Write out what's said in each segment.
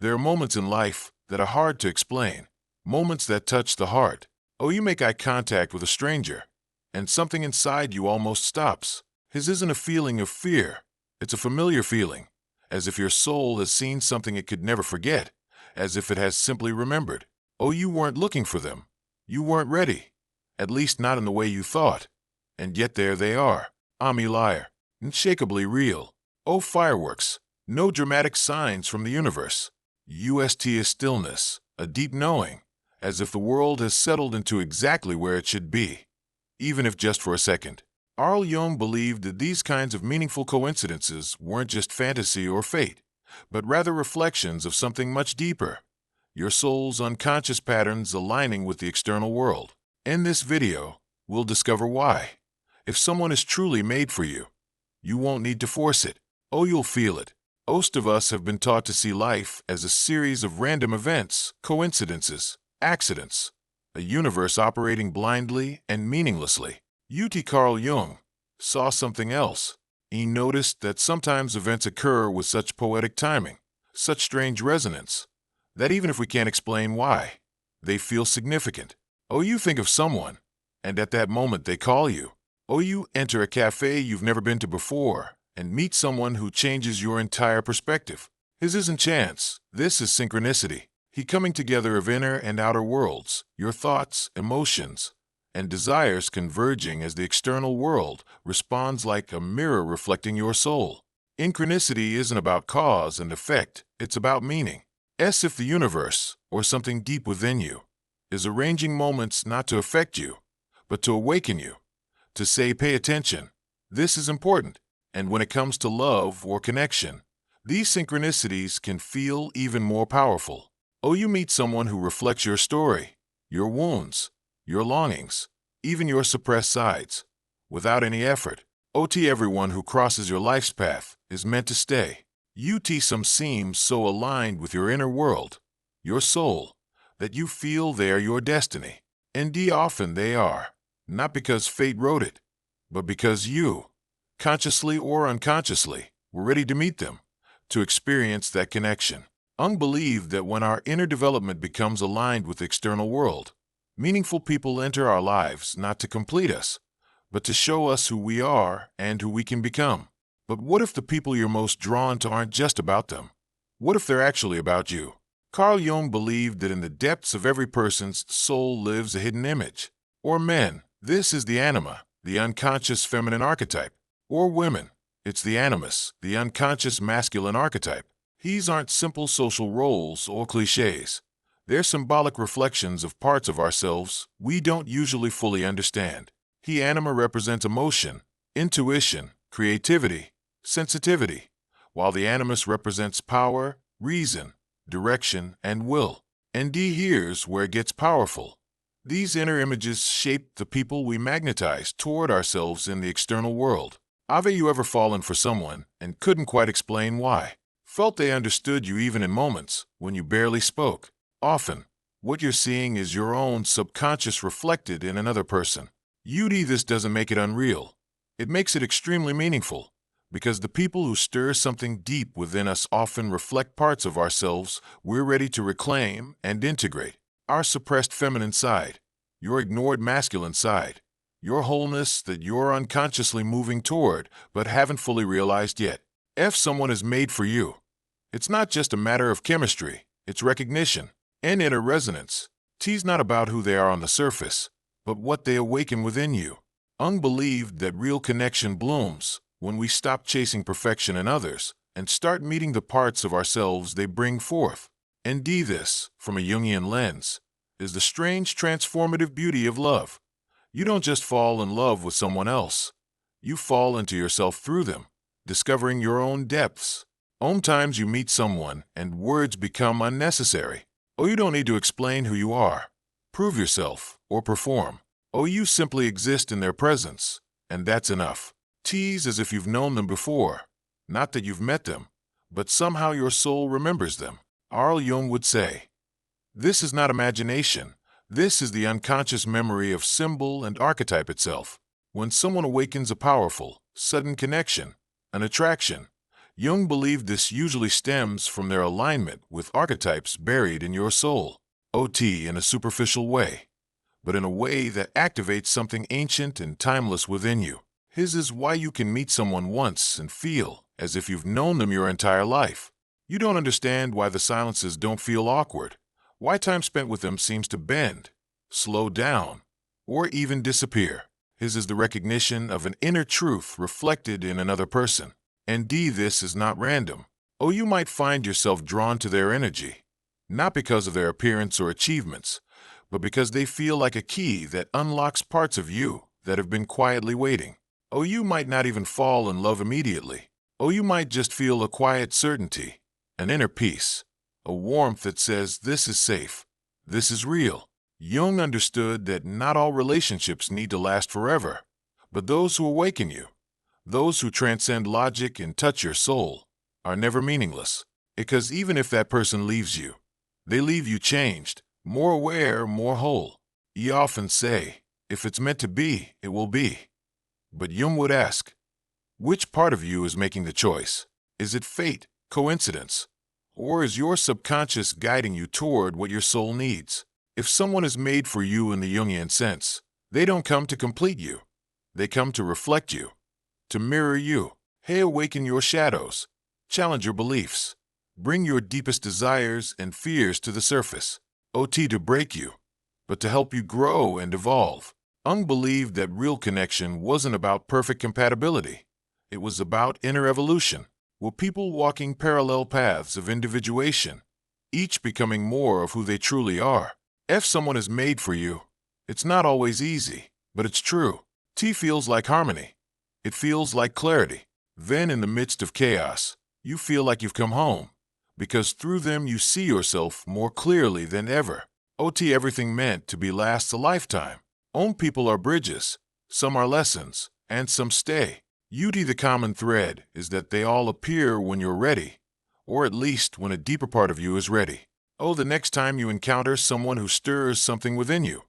There are moments in life that are hard to explain, moments that touch the heart. Oh, you make eye contact with a stranger, and something inside you almost stops. His isn't a feeling of fear. It's a familiar feeling, as if your soul has seen something it could never forget, as if it has simply remembered. Oh, you weren't looking for them. You weren't ready, at least not in the way you thought. And yet there they are, liar, unshakably real. Oh, fireworks, no dramatic signs from the universe. UST is stillness, a deep knowing, as if the world has settled into exactly where it should be, even if just for a second. Carl Jung believed that these kinds of meaningful coincidences weren't just fantasy or fate, but rather reflections of something much deeper, your soul's unconscious patterns aligning with the external world. In this video, we'll discover why. If someone is truly made for you, you won't need to force it. Oh, you'll feel it. Most of us have been taught to see life as a series of random events, coincidences, accidents, a universe operating blindly and meaninglessly. Carl Jung saw something else. He noticed that sometimes events occur with such poetic timing, such strange resonance, that even if we can't explain why, they feel significant. Oh, you think of someone, and at that moment they call you. Oh, you enter a cafe you've never been to before, and meet someone who changes your entire perspective. This isn't chance. This is synchronicity. The coming together of inner and outer worlds, your thoughts, emotions, and desires converging as the external world responds like a mirror reflecting your soul. Synchronicity isn't about cause and effect, it's about meaning. As if the universe, or something deep within you, is arranging moments not to affect you, but to awaken you, to say, pay attention, this is important. And when it comes to love or connection, these synchronicities can feel even more powerful. Oh, you meet someone who reflects your story, your wounds, your longings, even your suppressed sides, without any effort. Everyone who crosses your life's path is meant to stay. Some seem so aligned with your inner world, your soul, that you feel they are your destiny. Indeed, often they are, not because fate wrote it, but because you, consciously or unconsciously, were ready to meet them, to experience that connection. Jung believed that when our inner development becomes aligned with the external world, meaningful people enter our lives not to complete us, but to show us who we are and who we can become. But what if the people you're most drawn to aren't just about them? What if they're actually about you? Carl Jung believed that in the depths of every person's soul lives a hidden image. Or men, this is the anima, the unconscious feminine archetype. Or women, it's the animus, the unconscious masculine archetype. These aren't simple social roles or cliches. They're symbolic reflections of parts of ourselves we don't usually fully understand. The anima represents emotion, intuition, creativity, sensitivity, while the animus represents power, reason, direction, and will. And here's where it gets powerful. These inner images shape the people we magnetize toward ourselves in the external world. Have you ever fallen for someone and couldn't quite explain why? Felt they understood you even in moments when you barely spoke? Often, what you're seeing is your own subconscious reflected in another person. This doesn't make it unreal. It makes it extremely meaningful, because the people who stir something deep within us often reflect parts of ourselves we're ready to reclaim and integrate. Our suppressed feminine side, your ignored masculine side, your wholeness that you're unconsciously moving toward but haven't fully realized yet. If someone is made for you, it's not just a matter of chemistry, it's recognition and inner resonance. It's not about who they are on the surface, but what they awaken within you. Jung believed that real connection blooms when we stop chasing perfection in others and start meeting the parts of ourselves they bring forth. And this, from a Jungian lens, is the strange transformative beauty of love. You don't just fall in love with someone else. You fall into yourself through them, discovering your own depths. Sometimes you meet someone and words become unnecessary. You don't need to explain who you are, prove yourself, or perform. You simply exist in their presence, and that's enough. It's as if you've known them before. Not that you've met them, but somehow your soul remembers them. Carl Jung would say, this is not imagination. This is the unconscious memory of symbol and archetype itself. When someone awakens a powerful, sudden connection, an attraction, Jung believed this usually stems from their alignment with archetypes buried in your soul, OT in a superficial way, but in a way that activates something ancient and timeless within you. His is why you can meet someone once and feel as if you've known them your entire life. You don't understand why the silences don't feel awkward, why time spent with them seems to bend, slow down, or even disappear. His is the recognition of an inner truth reflected in another person. And this is not random. You might find yourself drawn to their energy, not because of their appearance or achievements, but because they feel like a key that unlocks parts of you that have been quietly waiting. You might not even fall in love immediately. You might just feel a quiet certainty, an inner peace, a warmth that says this is safe, this is real. Jung understood that not all relationships need to last forever, but those who awaken you, those who transcend logic and touch your soul, are never meaningless. Because even if that person leaves you, they leave you changed, more aware, more whole. You often say, if it's meant to be, it will be. But Jung would ask, which part of you is making the choice? Is it fate, coincidence, or is your subconscious guiding you toward what your soul needs? If someone is made for you in the Jungian sense, they don't come to complete you. They come to reflect you, to mirror you. Awaken your shadows, challenge your beliefs, bring your deepest desires and fears to the surface. OT to break you, but to help you grow and evolve. Jung believed that real connection wasn't about perfect compatibility. It was about inner evolution, with people walking parallel paths of individuation, each becoming more of who they truly are. If someone is made for you, it's not always easy, but it's true. T feels like harmony. It feels like clarity. Then in the midst of chaos, you feel like you've come home, because through them you see yourself more clearly than ever. OT everything meant to be lasts a lifetime. People are bridges, some are lessons, and some stay. UT the common thread is that they all appear when you're ready, or at least when a deeper part of you is ready. The next time you encounter someone who stirs something within you,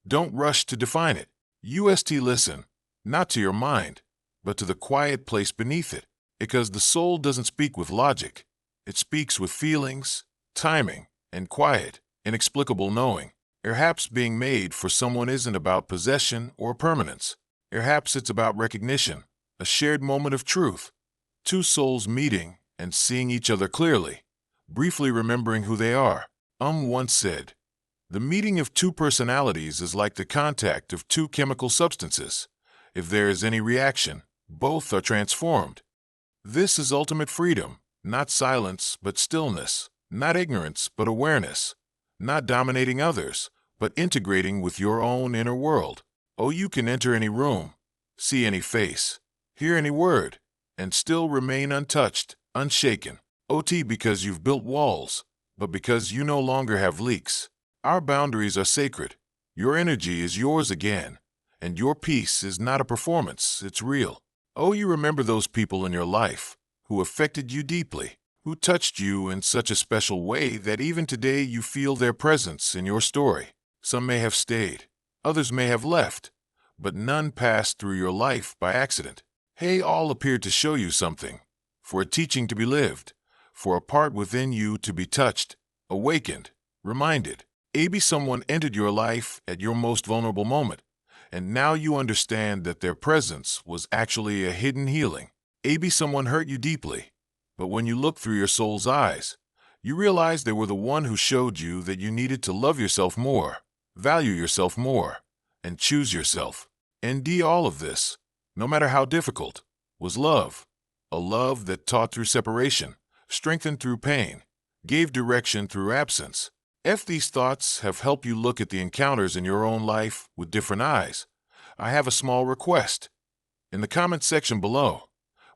don't rush to define it. Listen, not to your mind, but to the quiet place beneath it, because the soul doesn't speak with logic. It speaks with feelings, timing, and quiet, inexplicable knowing. Perhaps being made for someone isn't about possession or permanence. Perhaps it's about recognition, a shared moment of truth, two souls meeting and seeing each other clearly, briefly remembering who they are. Once said, the meeting of two personalities is like the contact of two chemical substances. If there is any reaction, both are transformed. This is ultimate freedom, not silence but stillness, not ignorance but awareness, not dominating others, but integrating with your own inner world. You can enter any room, see any face, hear any word, and still remain untouched, unshaken. OT because you've built walls, but because you no longer have leaks. Our boundaries are sacred. Your energy is yours again, and your peace is not a performance, it's real. You remember those people in your life who affected you deeply, who touched you in such a special way that even today you feel their presence in your story. Some may have stayed, others may have left, but none passed through your life by accident. All appeared to show you something, for a teaching to be lived, for a part within you to be touched, awakened, reminded. Maybe someone entered your life at your most vulnerable moment, and now you understand that their presence was actually a hidden healing. Maybe someone hurt you deeply, but when you look through your soul's eyes, you realize they were the one who showed you that you needed to love yourself more, value yourself more, and choose yourself. And all of this, no matter how difficult, was love. A love that taught through separation, strengthened through pain, gave direction through absence. If these thoughts have helped you look at the encounters in your own life with different eyes, I have a small request. In the comment section below,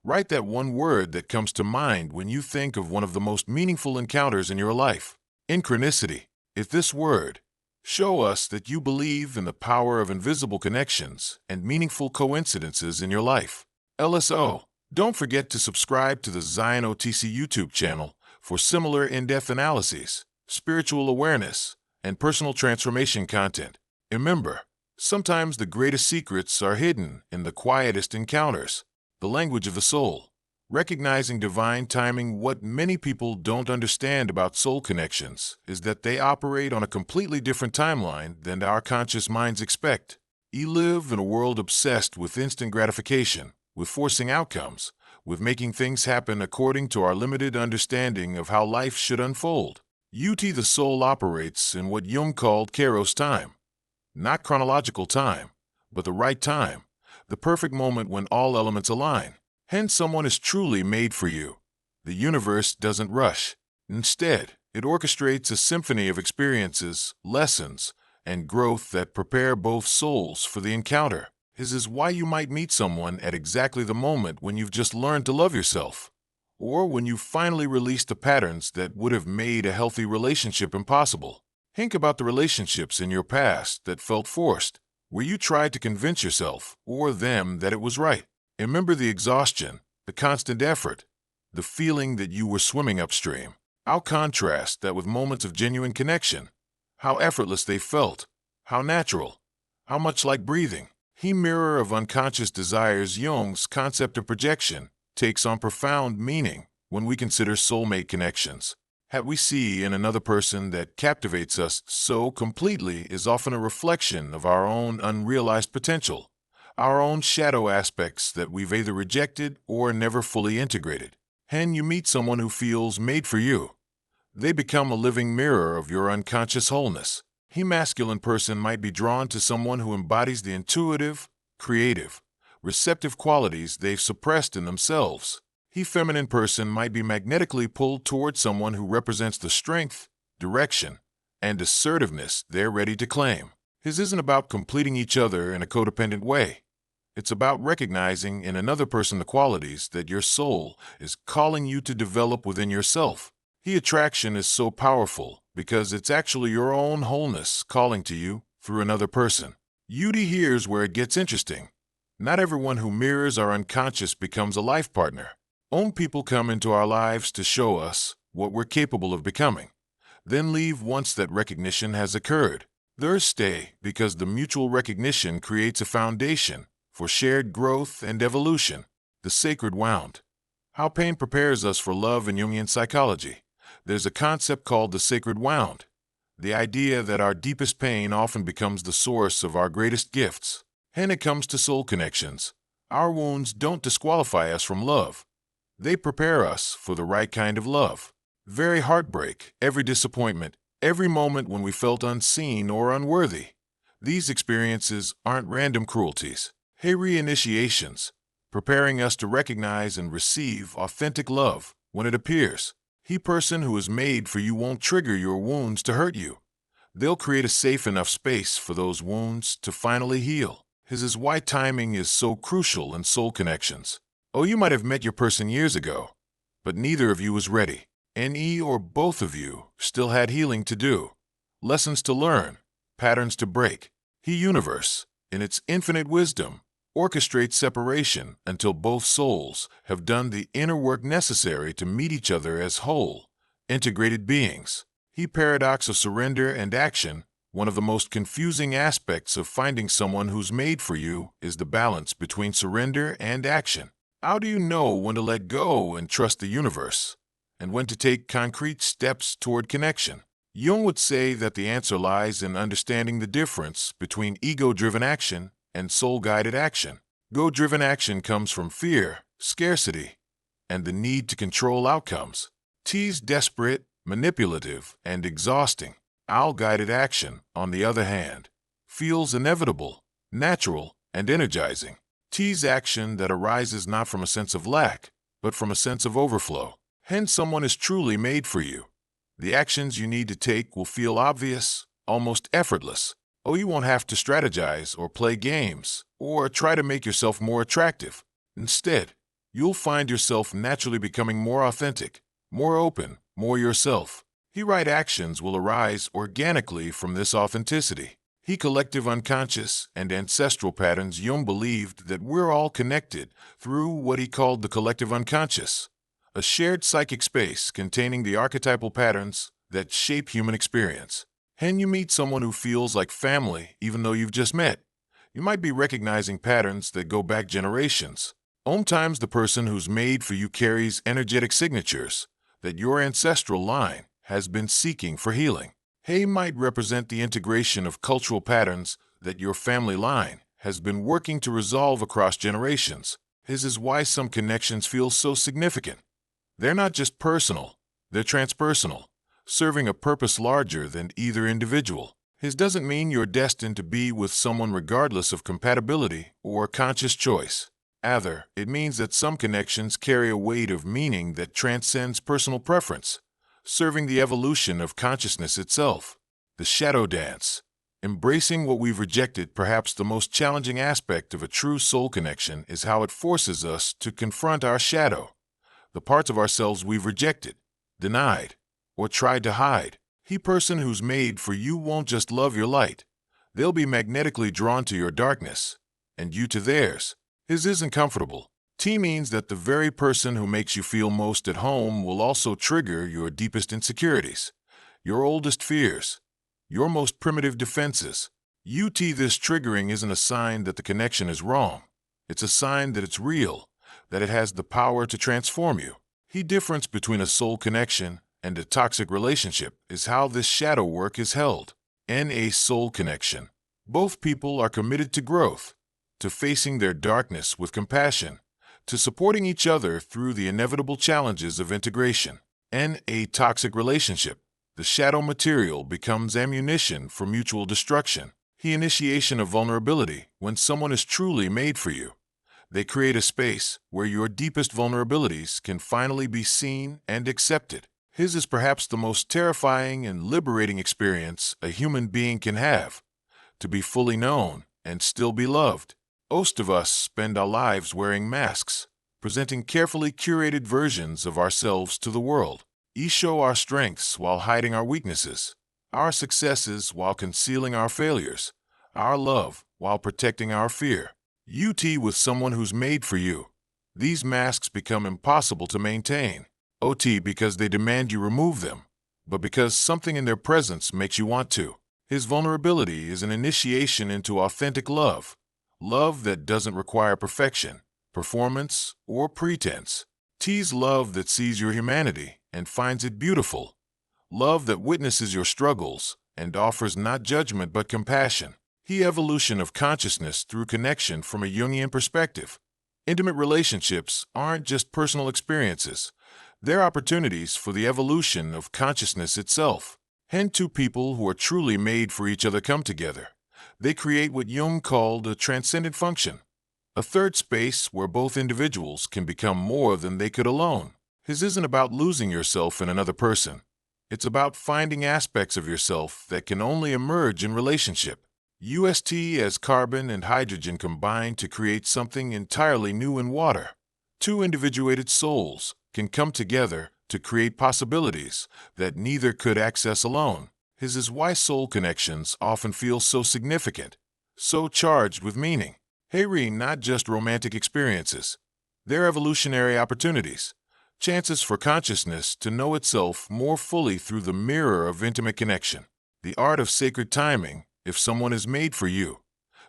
write that one word that comes to mind when you think of one of the most meaningful encounters in your life. Synchronicity. If this word, show us that you believe in the power of invisible connections and meaningful coincidences in your life. LSO. Don't forget to subscribe to the Zion OTC YouTube channel for similar in-depth analyses, spiritual awareness, and personal transformation content. Remember, sometimes the greatest secrets are hidden in the quietest encounters. The language of the soul. Recognizing divine timing, what many people don't understand about soul connections is that they operate on a completely different timeline than our conscious minds expect. We live in a world obsessed with instant gratification, with forcing outcomes, with making things happen according to our limited understanding of how life should unfold. The soul operates in what Jung called Kairos time. Not chronological time, but the right time, the perfect moment when all elements align. Hence, someone is truly made for you. The universe doesn't rush. Instead, it orchestrates a symphony of experiences, lessons, and growth that prepare both souls for the encounter. This is why you might meet someone at exactly the moment when you've just learned to love yourself, or when you've finally released the patterns that would have made a healthy relationship impossible. Think about the relationships in your past that felt forced, where you tried to convince yourself or them that it was right. Remember the exhaustion, the constant effort, the feeling that you were swimming upstream. How contrast that with moments of genuine connection. How effortless they felt. How natural. How much like breathing. The mirror of unconscious desires. Jung's concept of projection takes on profound meaning when we consider soulmate connections. What we see in another person that captivates us so completely is often a reflection of our own unrealized potential, our own shadow aspects that we've either rejected or never fully integrated. And you meet someone who feels made for you. They become a living mirror of your unconscious wholeness. The masculine person might be drawn to someone who embodies the intuitive, creative, receptive qualities they've suppressed in themselves. The feminine person might be magnetically pulled toward someone who represents the strength, direction, and assertiveness they're ready to claim. This isn't about completing each other in a codependent way. It's about recognizing in another person the qualities that your soul is calling you to develop within yourself. The attraction is so powerful because it's actually your own wholeness calling to you through another person. Here's where it gets interesting. Not everyone who mirrors our unconscious becomes a life partner. Own people come into our lives to show us what we're capable of becoming, then leave once that recognition has occurred. Others stay because the mutual recognition creates a foundation for shared growth and evolution. The sacred wound. How pain prepares us for love in Jungian psychology. There's a concept called the sacred wound, the idea that our deepest pain often becomes the source of our greatest gifts. When it comes to soul connections, our wounds don't disqualify us from love. They prepare us for the right kind of love. Every heartbreak, every disappointment, every moment when we felt unseen or unworthy. These experiences aren't random cruelties. They're reinitiations, preparing us to recognize and receive authentic love when it appears. The person who is made for you won't trigger your wounds to hurt you. They'll create a safe enough space for those wounds to finally heal. This is why timing is so crucial in soul connections. You might have met your person years ago, but neither of you was ready. Or both of you still had healing to do, lessons to learn, patterns to break. The universe, in its infinite wisdom, orchestrates separation until both souls have done the inner work necessary to meet each other as whole, integrated beings. The paradox of surrender and action. One of the most confusing aspects of finding someone who's made for you is the balance between surrender and action. How do you know when to let go and trust the universe, and when to take concrete steps toward connection? Jung would say that the answer lies in understanding the difference between ego-driven action and soul-guided action. Ego-driven action comes from fear, scarcity, and the need to control outcomes. T's desperate, manipulative, and exhausting. Soul-guided action, on the other hand, feels inevitable, natural, and energizing. T's action that arises not from a sense of lack, but from a sense of overflow. Hence, someone is truly made for you. The actions you need to take will feel obvious, almost effortless. You won't have to strategize or play games or try to make yourself more attractive. Instead, you'll find yourself naturally becoming more authentic, more open, more yourself. The right actions will arise organically from this authenticity. The collective unconscious and ancestral patterns. Jung believed that we're all connected through what he called the collective unconscious, a shared psychic space containing the archetypal patterns that shape human experience. And you meet someone who feels like family even though you've just met. You might be recognizing patterns that go back generations, Times the person who's made for you carries energetic signatures that your ancestral line has been seeking for healing. He might represent the integration of cultural patterns that your family line has been working to resolve across generations. His is why some connections feel so significant. They're not just personal, they're transpersonal, serving a purpose larger than either individual. His doesn't mean you're destined to be with someone regardless of compatibility or conscious choice. Rather, it means that some connections carry a weight of meaning that transcends personal preference, serving the evolution of consciousness itself. The shadow dance. Embracing what we've rejected, perhaps the most challenging aspect of a true soul connection, is how it forces us to confront our shadow, the parts of ourselves we've rejected, denied, or tried to hide. The person who's made for you won't just love your light. They'll be magnetically drawn to your darkness, and you to theirs. His isn't comfortable. T means that the very person who makes you feel most at home will also trigger your deepest insecurities, your oldest fears, your most primitive defenses. This triggering isn't a sign that the connection is wrong. It's a sign that it's real, that it has the power to transform you. The difference between a soul connection and a toxic relationship is how this shadow work is held. In a soul connection, both people are committed to growth, to facing their darkness with compassion, to supporting each other through the inevitable challenges of integration. In a toxic relationship, the shadow material becomes ammunition for mutual destruction. The initiation of vulnerability. When someone is truly made for you, they create a space where your deepest vulnerabilities can finally be seen and accepted. His is perhaps the most terrifying and liberating experience a human being can have, to be fully known and still be loved. Most of us spend our lives wearing masks, presenting carefully curated versions of ourselves to the world. We show our strengths while hiding our weaknesses, our successes while concealing our failures, our love while protecting our fear. With someone who's made for you, these masks become impossible to maintain. Because they demand you remove them, but because something in their presence makes you want to. His vulnerability is an initiation into authentic love, love that doesn't require perfection, performance, or pretense. T's love that sees your humanity and finds it beautiful, love that witnesses your struggles and offers not judgment but compassion. The evolution of consciousness through connection from a Jungian perspective. Intimate relationships aren't just personal experiences. They're opportunities for the evolution of consciousness itself. Two people who are truly made for each other come together. They create what Jung called a transcendent function, a third space where both individuals can become more than they could alone. His isn't about losing yourself in another person. It's about finding aspects of yourself that can only emerge in relationship. As carbon and hydrogen combine to create something entirely new in water. Two individuated souls can come together to create possibilities that neither could access alone. His is why soul connections often feel so significant, so charged with meaning. Not just romantic experiences. They're evolutionary opportunities, chances for consciousness to know itself more fully through the mirror of intimate connection. The art of sacred timing. If someone is made for you,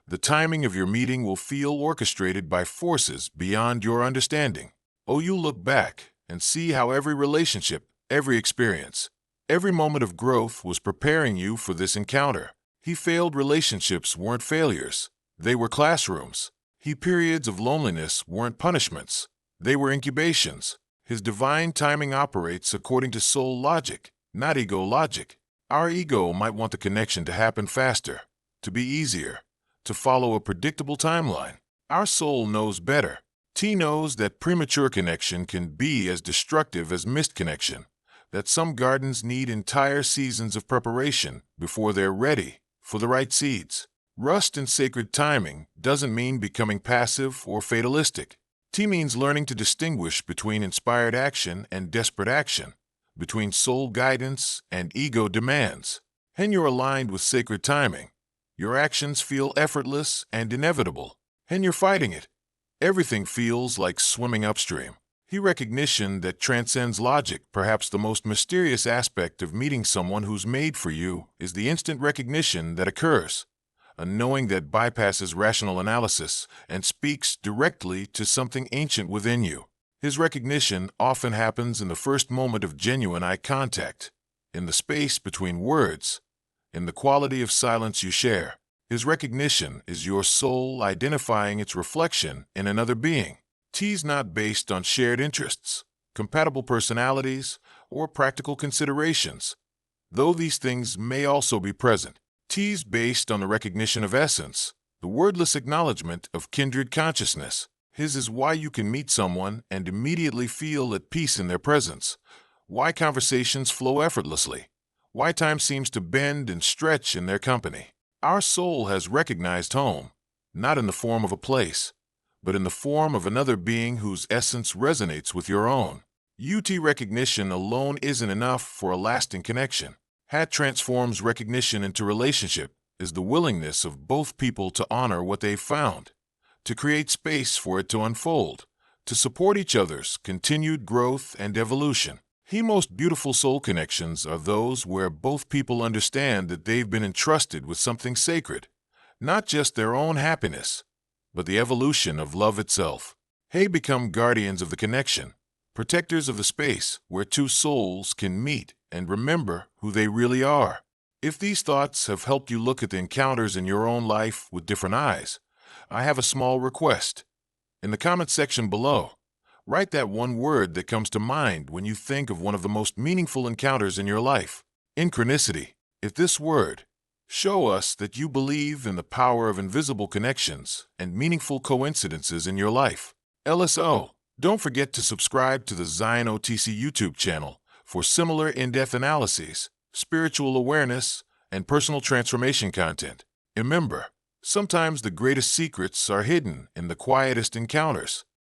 the timing of your meeting will feel orchestrated by forces beyond your understanding. You look back and see how every relationship, every experience, every moment of growth was preparing you for this encounter. Failed relationships weren't failures. They were classrooms. Periods of loneliness weren't punishments. They were incubations. His divine timing operates according to soul logic, not ego logic. Our ego might want the connection to happen faster, to be easier, to follow a predictable timeline. Our soul knows better. T knows that premature connection can be as destructive as missed connection, that some gardens need entire seasons of preparation before they're ready for the right seeds. Rust in sacred timing doesn't mean becoming passive or fatalistic. T means learning to distinguish between inspired action and desperate action, between soul guidance and ego demands. You're aligned with sacred timing. Your actions feel effortless and inevitable. You're fighting it. Everything feels like swimming upstream. Recognition that transcends logic. Perhaps the most mysterious aspect of meeting someone who's made for you is the instant recognition that occurs. a knowing that bypasses rational analysis and speaks directly to something ancient within you. His recognition often happens in the first moment of genuine eye contact, in the space between words, in the quality of silence you share. His recognition is your soul identifying its reflection in another being. T's not based on shared interests, compatible personalities, or practical considerations, though these things may also be present. T's based on the recognition of essence, the wordless acknowledgement of kindred consciousness. His is why you can meet someone and immediately feel at peace in their presence, why conversations flow effortlessly, why time seems to bend and stretch in their company. Our soul has recognized home, not in the form of a place, but in the form of another being whose essence resonates with your own. UT recognition alone isn't enough for a lasting connection. Hat transforms recognition into relationship is the willingness of both people to honor what they've found, to create space for it to unfold, to support each other's continued growth and evolution. The most beautiful soul connections are those where both people understand that they've been entrusted with something sacred, not just their own happiness, but the evolution of love itself. They become guardians of the connection, protectors of the space where two souls can meet and remember who they really are. If these thoughts have helped you look at the encounters in your own life with different eyes, I have a small request. In the comment section below, write that one word that comes to mind when you think of one of the most meaningful encounters in your life. Synchronicity. If this word, show us that you believe in the power of invisible connections and meaningful coincidences in your life. LSO. Don't forget to subscribe to the Zion OTC YouTube channel for similar in-depth analyses, spiritual awareness, and personal transformation content. Remember, sometimes the greatest secrets are hidden in the quietest encounters.